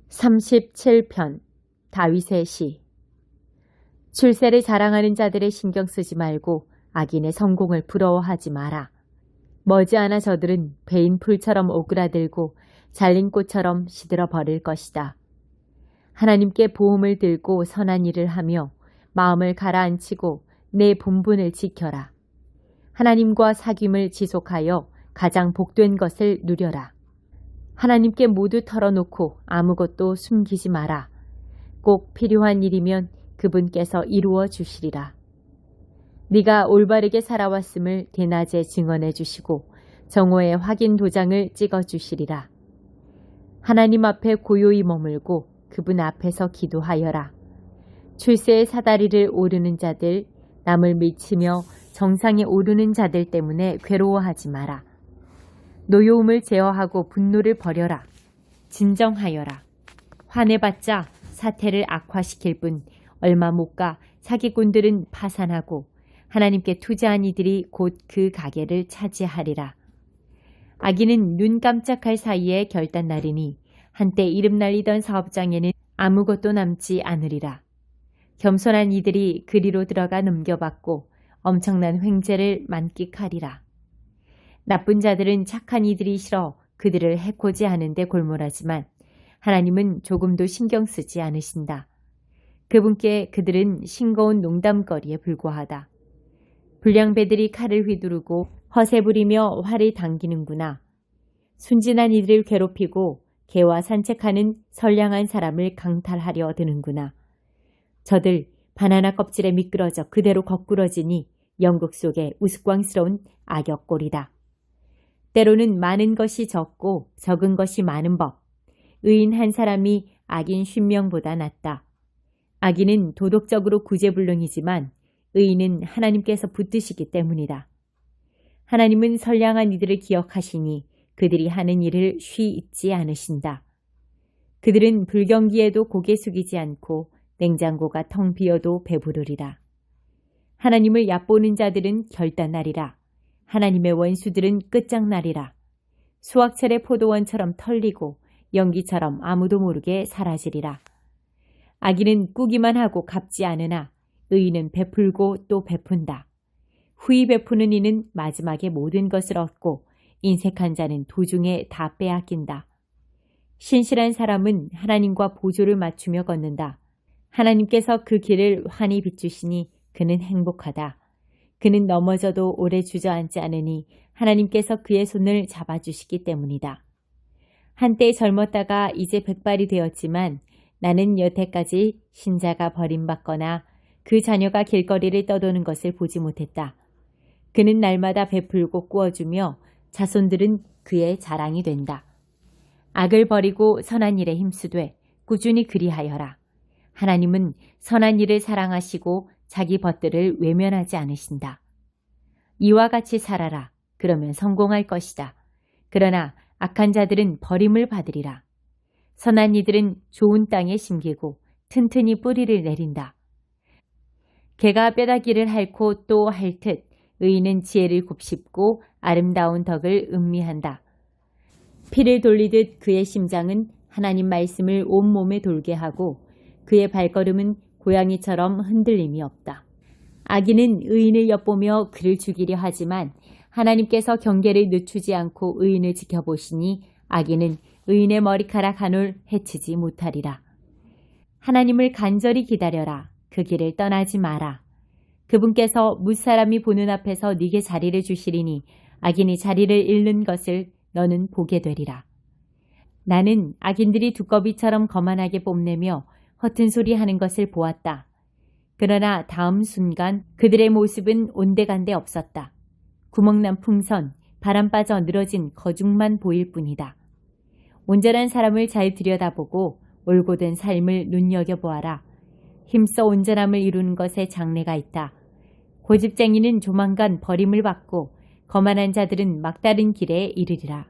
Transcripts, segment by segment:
37편 다윗의 시. 출세를 자랑하는 자들의 신경 쓰지 말고 악인의 성공을 부러워하지 마라. 머지않아 저들은 베인 풀처럼 오그라들고 잘린 꽃처럼 시들어 버릴 것이다. 하나님께 보험을 들고 선한 일을 하며 마음을 가라앉히고 내 본분을 지켜라. 하나님과 사귐을 지속하여 가장 복된 것을 누려라. 하나님께 모두 털어놓고 아무것도 숨기지 마라. 꼭 필요한 일이면 그분께서 이루어 주시리라. 네가 올바르게 살아왔음을 대낮에 증언해 주시고 정오에 확인 도장을 찍어 주시리라. 하나님 앞에 고요히 머물고 그분 앞에서 기도하여라. 출세의 사다리를 오르는 자들, 남을 미치며 정상에 오르는 자들 때문에 괴로워하지 마라. 노여움을 제어하고 분노를 버려라. 진정하여라. 화내봤자 사태를 악화시킬 뿐 얼마 못 가 사기꾼들은 파산하고 하나님께 투자한 이들이 곧 그 가게를 차지하리라. 악인은 눈 깜짝할 사이에 결단나리니 한때 이름 날리던 사업장에는 아무것도 남지 않으리라. 겸손한 이들이 그리로 들어가 넘겨받고 엄청난 횡재를 만끽하리라. 나쁜 자들은 착한 이들이 싫어 그들을 해코지 하는데 골몰하지만 하나님은 조금도 신경 쓰지 않으신다. 그분께 그들은 싱거운 농담거리에 불과하다. 불량배들이 칼을 휘두르고 허세 부리며 활을 당기는구나. 순진한 이들을 괴롭히고 개와 산책하는 선량한 사람을 강탈하려 드는구나. 저들 바나나 껍질에 미끄러져 그대로 거꾸러지니 연극 속의 우스꽝스러운 악역꼴이다. 때로는 많은 것이 적고 적은 것이 많은 법. 의인 한 사람이 악인 50명보다 낫다. 악인은 도덕적으로 구제불능이지만 의인은 하나님께서 붙드시기 때문이다. 하나님은 선량한 이들을 기억하시니 그들이 하는 일을 쉬 잊지 않으신다. 그들은 불경기에도 고개 숙이지 않고 냉장고가 텅 비어도 배부르리라. 하나님을 얕보는 자들은 결단나리라. 하나님의 원수들은 끝장나리라. 수확철의 포도원처럼 털리고 연기처럼 아무도 모르게 사라지리라. 악인은 꾸기만 하고 갚지 않으나 의인은 베풀고 또 베푼다. 후히 베푸는 이는 마지막에 모든 것을 얻고 인색한 자는 도중에 다 빼앗긴다. 신실한 사람은 하나님과 보조를 맞추며 걷는다. 하나님께서 그 길을 환히 비추시니 그는 행복하다. 그는 넘어져도 오래 주저앉지 않으니 하나님께서 그의 손을 잡아주시기 때문이다. 한때 젊었다가 이제 백발이 되었지만 나는 여태까지 신자가 버림받거나 그 자녀가 길거리를 떠도는 것을 보지 못했다. 그는 날마다 베풀고 꾸어주며 자손들은 그의 자랑이 된다. 악을 버리고 선한 일에 힘쓰되 꾸준히 그리하여라. 하나님은 선한 일을 사랑하시고 자기 벗들을 외면하지 않으신다. 이와 같이 살아라. 그러면 성공할 것이다. 그러나 악한 자들은 버림을 받으리라. 선한 이들은 좋은 땅에 심기고 튼튼히 뿌리를 내린다. 개가 뼈다귀를 핥고 또 핥듯 의인은 지혜를 곱씹고 아름다운 덕을 음미한다. 피를 돌리듯 그의 심장은 하나님 말씀을 온몸에 돌게 하고 그의 발걸음은 고양이처럼 흔들림이 없다. 악인은 의인을 엿보며 그를 죽이려 하지만 하나님께서 경계를 늦추지 않고 의인을 지켜보시니 악인은 의인의 머리카락 한 올 해치지 못하리라. 하나님을 간절히 기다려라. 그 길을 떠나지 마라. 그분께서 무사람이 보는 앞에서 네게 자리를 주시리니 악인이 자리를 잃는 것을 너는 보게 되리라. 나는 악인들이 두꺼비처럼 거만하게 뽐내며 허튼 소리 하는 것을 보았다. 그러나 다음 순간 그들의 모습은 온데간데 없었다. 구멍난 풍선, 바람 빠져 늘어진 거죽만 보일 뿐이다. 온전한 사람을 잘 들여다보고 올곧은 삶을 눈여겨보아라. 힘써 온전함을 이루는 것에 장래가 있다. 고집쟁이는 조만간 버림을 받고 거만한 자들은 막다른 길에 이르리라.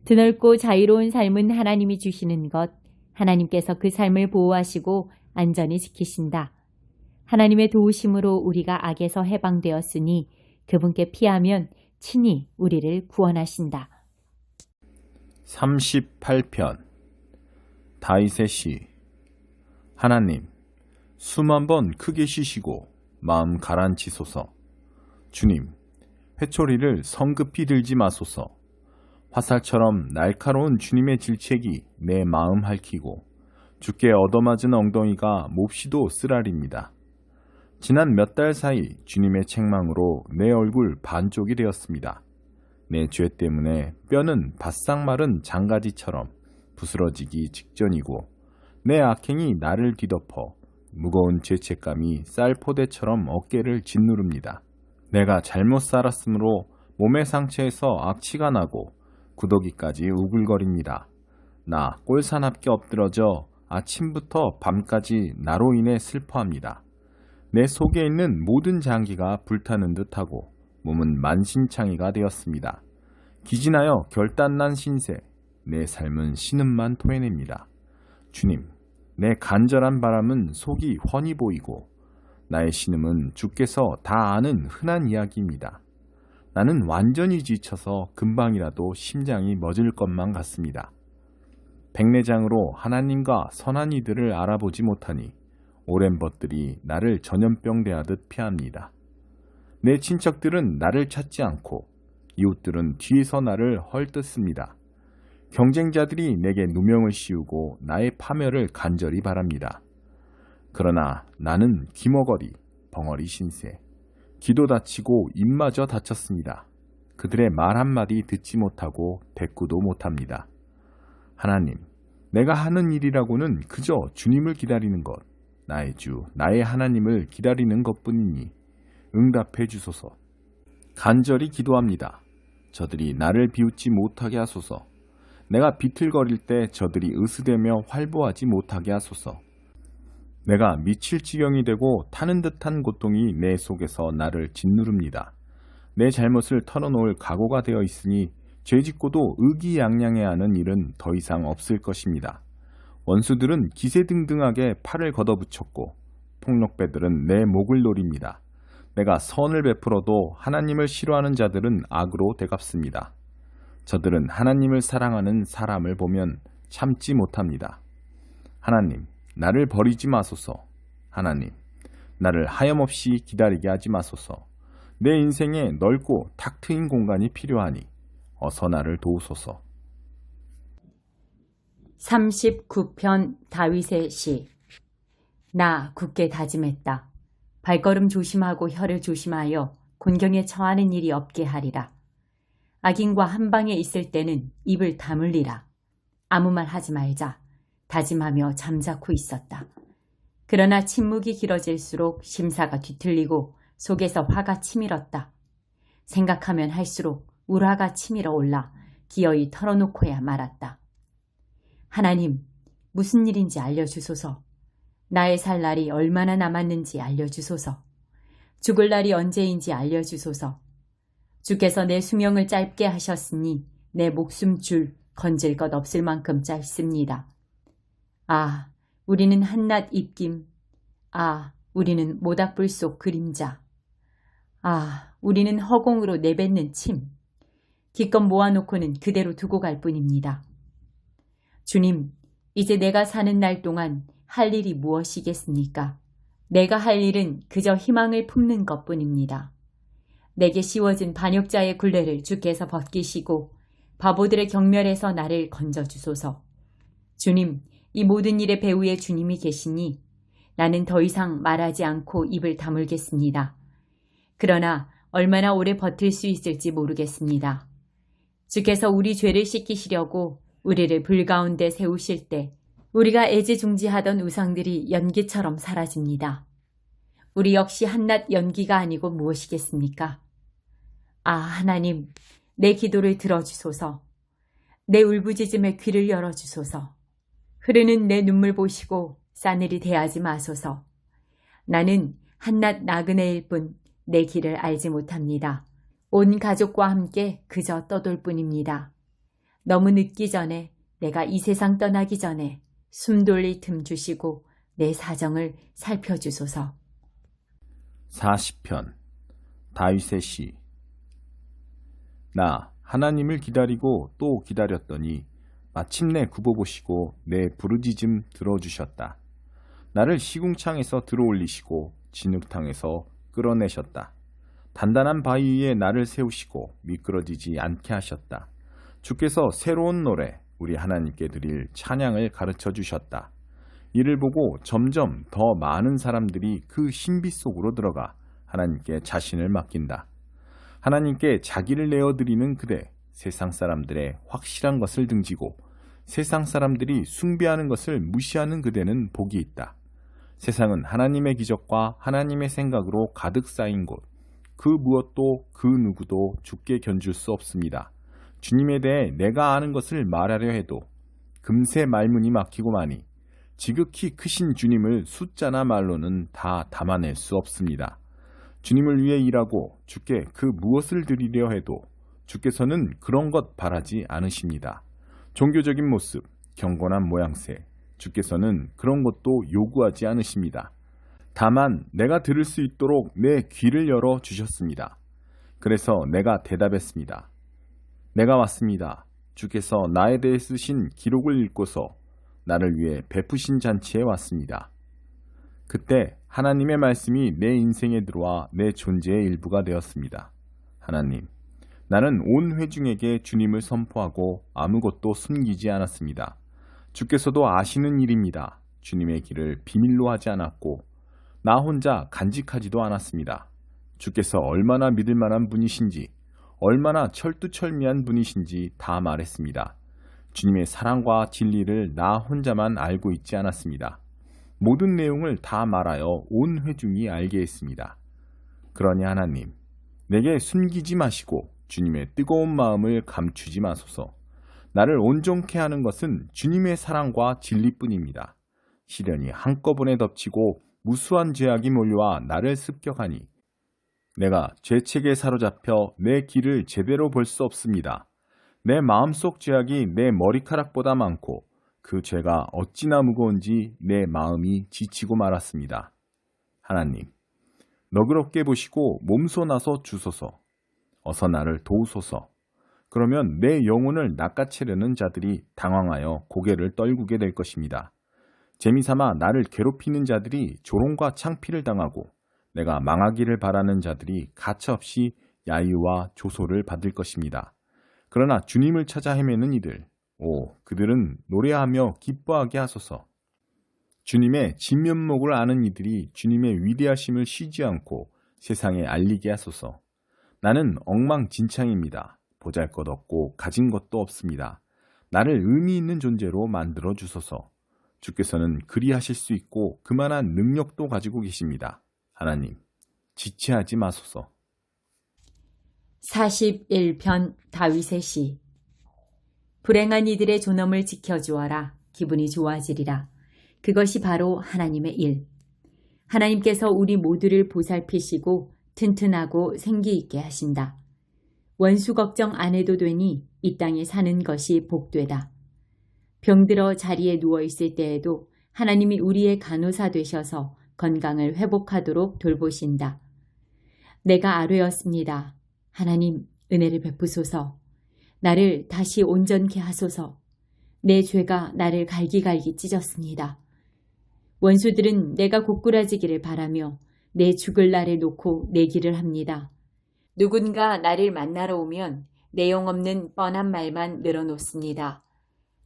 드넓고 자유로운 삶은 하나님이 주시는 것, 하나님께서 그 삶을 보호하시고 안전히 지키신다. 하나님의 도우심으로 우리가 악에서 해방되었으니 그분께 피하면 친히 우리를 구원하신다. 38편 다윗의 시. 하나님, 숨 한번 크게 쉬시고 마음 가라앉히소서. 주님, 회초리를 성급히 들지 마소서. 화살처럼 날카로운 주님의 질책이 내 마음 핥히고 주께 얻어맞은 엉덩이가 몹시도 쓰라립니다. 지난 몇 달 사이 주님의 책망으로 내 얼굴 반쪽이 되었습니다. 내 죄 때문에 뼈는 바싹 마른 장가지처럼 부스러지기 직전이고 내 악행이 나를 뒤덮어 무거운 죄책감이 쌀포대처럼 어깨를 짓누릅니다. 내가 잘못 살았으므로 몸의 상처에서 악취가 나고 구더기까지 우글거립니다. 나 꼴사납게 엎드러져 아침부터 밤까지 나로 인해 슬퍼합니다. 내 속에 있는 모든 장기가 불타는 듯하고 몸은 만신창이가 되었습니다. 기진하여 결단난 신세, 내 삶은 신음만 토해냅니다. 주님, 내 간절한 바람은 속이 훤히 보이고 나의 신음은 주께서 다 아는 흔한 이야기입니다. 나는 완전히 지쳐서 금방이라도 심장이 멎을 것만 같습니다. 백내장으로 하나님과 선한 이들을 알아보지 못하니 오랜 벗들이 나를 전염병 대하듯 피합니다. 내 친척들은 나를 찾지 않고 이웃들은 뒤에서 나를 헐뜯습니다. 경쟁자들이 내게 누명을 씌우고 나의 파멸을 간절히 바랍니다. 그러나 나는 기머거리, 벙어리 신세, 기도 다치고 입마저 다쳤습니다. 그들의 말 한마디 듣지 못하고 대꾸도 못합니다. 하나님, 내가 하는 일이라고는 그저 주님을 기다리는 것, 나의 주, 나의 하나님을 기다리는 것뿐이니 응답해 주소서. 간절히 기도합니다. 저들이 나를 비웃지 못하게 하소서. 내가 비틀거릴 때 저들이 으스대며 활보하지 못하게 하소서. 내가 미칠 지경이 되고 타는 듯한 고통이 내 속에서 나를 짓누릅니다. 내 잘못을 털어놓을 각오가 되어 있으니 죄짓고도 의기양양해야 하는 일은 더 이상 없을 것입니다. 원수들은 기세등등하게 팔을 걷어붙였고 폭력배들은 내 목을 노립니다. 내가 선을 베풀어도 하나님을 싫어하는 자들은 악으로 되갚습니다. 저들은 하나님을 사랑하는 사람을 보면 참지 못합니다. 하나님, 나를 버리지 마소서. 하나님, 나를 하염없이 기다리게 하지 마소서. 내 인생에 넓고 탁 트인 공간이 필요하니 어서 나를 도우소서. 39편 다윗의 시. 나 굳게 다짐했다. 발걸음 조심하고 혀를 조심하여 곤경에 처하는 일이 없게 하리라. 악인과 한방에 있을 때는 입을 다물리라. 아무 말 하지 말자. 다짐하며 잠자코 있었다. 그러나 침묵이 길어질수록 심사가 뒤틀리고 속에서 화가 치밀었다. 생각하면 할수록 울화가 치밀어 올라 기어이 털어놓고야 말았다. 하나님, 무슨 일인지 알려주소서. 나의 살 날이 얼마나 남았는지 알려주소서. 죽을 날이 언제인지 알려주소서. 주께서 내 수명을 짧게 하셨으니 내 목숨 줄 건질 것 없을 만큼 짧습니다. 아, 우리는 한낱 입김. 아, 우리는 모닥불 속 그림자. 아, 우리는 허공으로 내뱉는 침. 기껏 모아놓고는 그대로 두고 갈 뿐입니다. 주님, 이제 내가 사는 날 동안 할 일이 무엇이겠습니까? 내가 할 일은 그저 희망을 품는 것뿐입니다. 내게 씌워진 반역자의 굴레를 주께서 벗기시고 바보들의 경멸에서 나를 건져주소서. 주님, 이 모든 일의 배후에 주님이 계시니 나는 더 이상 말하지 않고 입을 다물겠습니다. 그러나 얼마나 오래 버틸 수 있을지 모르겠습니다. 주께서 우리 죄를 씻기시려고 우리를 불 가운데 세우실 때 우리가 애지중지하던 우상들이 연기처럼 사라집니다. 우리 역시 한낱 연기가 아니고 무엇이겠습니까? 아, 하나님, 내 기도를 들어주소서. 내 울부짖음에 귀를 열어주소서. 흐르는 내 눈물 보시고 싸늘히 대하지 마소서. 나는 한낱 나그네일 뿐 내 길을 알지 못합니다. 온 가족과 함께 그저 떠돌 뿐입니다. 너무 늦기 전에, 내가 이 세상 떠나기 전에 숨 돌릴 틈 주시고 내 사정을 살펴주소서. 40편 다윗의 시. 나 하나님을 기다리고 또 기다렸더니 마침내 굽어보시고 내 부르짖음 들어주셨다. 나를 시궁창에서 들어올리시고 진흙탕에서 끌어내셨다. 단단한 바위 위에 나를 세우시고 미끄러지지 않게 하셨다. 주께서 새로운 노래, 우리 하나님께 드릴 찬양을 가르쳐 주셨다. 이를 보고 점점 더 많은 사람들이 그 신비 속으로 들어가 하나님께 자신을 맡긴다. 하나님께 자기를 내어드리는 그대, 세상 사람들의 확실한 것을 등지고 세상 사람들이 숭배하는 것을 무시하는 그대는 복이 있다. 세상은 하나님의 기적과 하나님의 생각으로 가득 쌓인 곳, 그 무엇도 그 누구도 주께 견줄 수 없습니다. 주님에 대해 내가 아는 것을 말하려 해도 금세 말문이 막히고마니 지극히 크신 주님을 숫자나 말로는 다 담아낼 수 없습니다. 주님을 위해 일하고 주께 그 무엇을 드리려 해도 주께서는 그런 것 바라지 않으십니다. 종교적인 모습, 경건한 모양새, 주께서는 그런 것도 요구하지 않으십니다. 다만 내가 들을 수 있도록 내 귀를 열어 주셨습니다. 그래서 내가 대답했습니다. 내가 왔습니다. 주께서 나에 대해 쓰신 기록을 읽고서 나를 위해 베푸신 잔치에 왔습니다. 그때 하나님의 말씀이 내 인생에 들어와 내 존재의 일부가 되었습니다. 하나님, 나는 온 회중에게 주님을 선포하고 아무것도 숨기지 않았습니다. 주께서도 아시는 일입니다. 주님의 길을 비밀로 하지 않았고 나 혼자 간직하지도 않았습니다. 주께서 얼마나 믿을 만한 분이신지, 얼마나 철두철미한 분이신지 다 말했습니다. 주님의 사랑과 진리를 나 혼자만 알고 있지 않았습니다. 모든 내용을 다 말하여 온 회중이 알게 했습니다. 그러니 하나님, 내게 숨기지 마시고 주님의 뜨거운 마음을 감추지 마소서. 나를 온전케 하는 것은 주님의 사랑과 진리뿐입니다. 시련이 한꺼번에 덮치고 무수한 죄악이 몰려와 나를 습격하니 내가 죄책에 사로잡혀 내 길을 제대로 볼 수 없습니다. 내 마음속 죄악이 내 머리카락보다 많고 그 죄가 어찌나 무거운지 내 마음이 지치고 말았습니다. 하나님, 너그럽게 보시고 몸소 나서 주소서. 어서 나를 도우소서. 그러면 내 영혼을 낚아채려는 자들이 당황하여 고개를 떨구게 될 것입니다. 재미삼아 나를 괴롭히는 자들이 조롱과 창피를 당하고 내가 망하기를 바라는 자들이 가차없이 야유와 조소를 받을 것입니다. 그러나 주님을 찾아 헤매는 이들, 그들은 노래하며 기뻐하게 하소서. 주님의 진면목을 아는 이들이 주님의 위대하심을 쉬지 않고 세상에 알리게 하소서. 나는 엉망진창입니다. 보잘것없고 가진 것도 없습니다. 나를 의미 있는 존재로 만들어 주소서. 주께서는 그리하실 수 있고 그만한 능력도 가지고 계십니다. 하나님, 지체하지 마소서. 41편 다윗의 시. 불행한 이들의 존엄을 지켜주어라. 기분이 좋아지리라. 그것이 바로 하나님의 일. 하나님께서 우리 모두를 보살피시고 튼튼하고 생기 있게 하신다. 원수 걱정 안 해도 되니 이 땅에 사는 것이 복되다. 병들어 자리에 누워있을 때에도 하나님이 우리의 간호사 되셔서 건강을 회복하도록 돌보신다. 내가 아뢰었습니다. 하나님, 은혜를 베푸소서. 나를 다시 온전케 하소서. 내 죄가 나를 갈기갈기 찢었습니다. 원수들은 내가 고꾸라지기를 바라며 내 죽을 날을 놓고 내기를 합니다. 누군가 나를 만나러 오면 내용 없는 뻔한 말만 늘어놓습니다.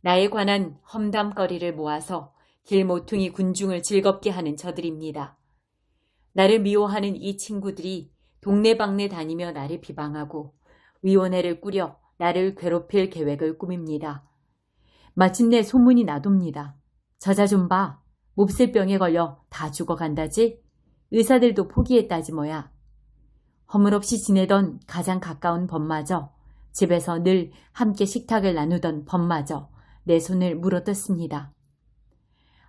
나에 관한 험담거리를 모아서 길모퉁이 군중을 즐겁게 하는 저들입니다. 나를 미워하는 이 친구들이 동네방네 다니며 나를 비방하고 위원회를 꾸려 나를 괴롭힐 계획을 꾸밉니다. 마침내 소문이 나돕니다. 저자 좀 봐. 몹쓸 병에 걸려 다 죽어간다지? 의사들도 포기했다지 뭐야. 허물없이 지내던 가장 가까운 범마저, 집에서 늘 함께 식탁을 나누던 범마저 내 손을 물어뜯습니다.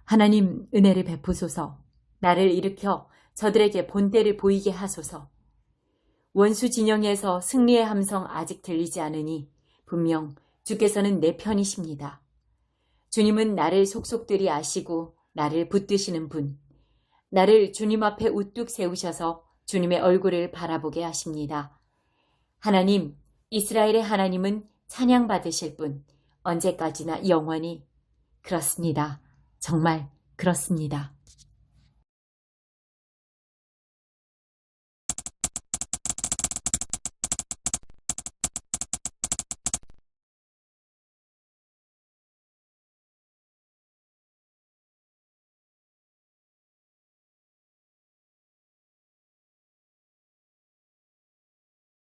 하나님, 은혜를 베푸소서. 나를 일으켜 저들에게 본때를 보이게 하소서. 원수 진영에서 승리의 함성 아직 들리지 않으니 분명 주께서는 내 편이십니다. 주님은 나를 속속들이 아시고 나를 붙드시는 분, 나를 주님 앞에 우뚝 세우셔서 주님의 얼굴을 바라보게 하십니다. 하나님, 이스라엘의 하나님은 찬양받으실 분, 언제까지나 영원히. 그렇습니다. 정말 그렇습니다.